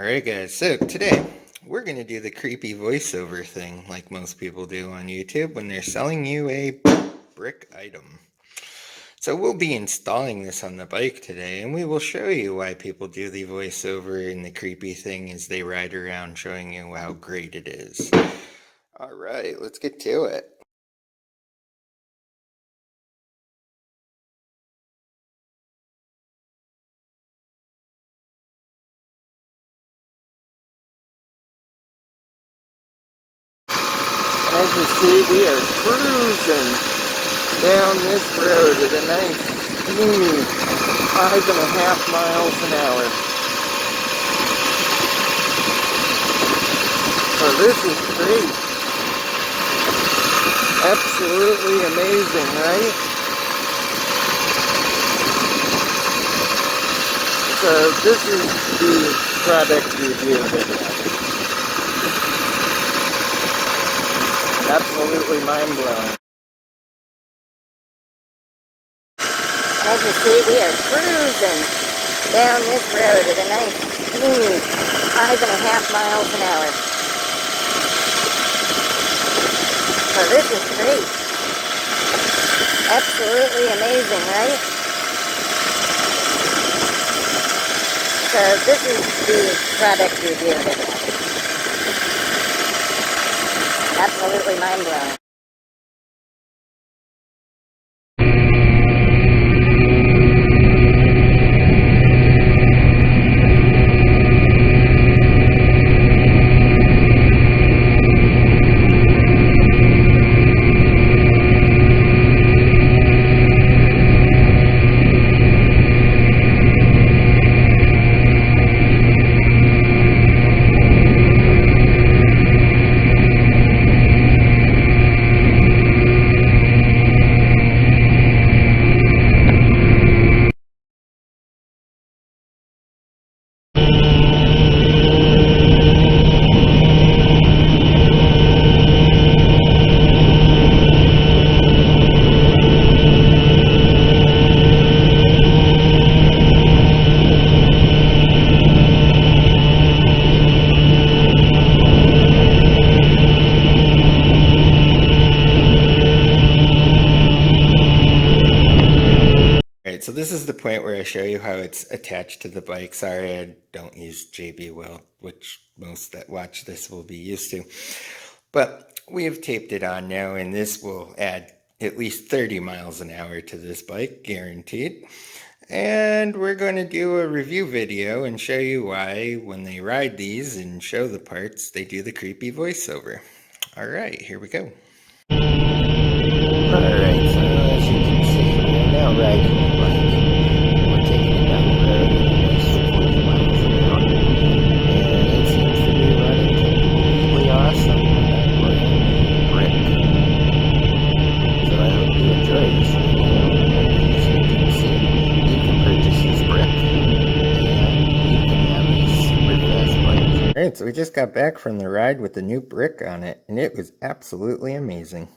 Alright guys, so today we're going to do the creepy voiceover thing like most people do on YouTube when they're selling you a brick item. So we'll be installing this on the bike today, and we will show you why people do the voiceover and the creepy thing as they ride around, showing you how great it is. Alright, let's get to it. As you see, we are cruising down this road at a nice, smooth 5.5 miles an hour. So this is great. Absolutely amazing, right? So this is the product review video. Absolutely mind-blowing. As you see, we are cruising down this road at a nice, smooth 5.5 miles an hour. So this is great. Absolutely amazing, right? So this is the product review video. Absolutely mind-blowing. So this is the point where I show you how it's attached to the bike. Sorry, I don't use JB Weld, which most that watch this will be used to. But we have taped it on now, and this will add at least 30 miles an hour to this bike, guaranteed. And we're going to do a review video and show you why, when they ride these and show the parts, they do the creepy voiceover. Alright, here we go. Alright, so as you can see, we're now riding the bike. We're taking it down the road at a nice 40 miles an hour. And it seems to be running completely awesome with that brand new brick. So I hope you enjoy this video. And as you can see, you can purchase this brick. And you can have a super fast bike. Alright, so we just got back from the ride with the new brick on it. And it was absolutely amazing.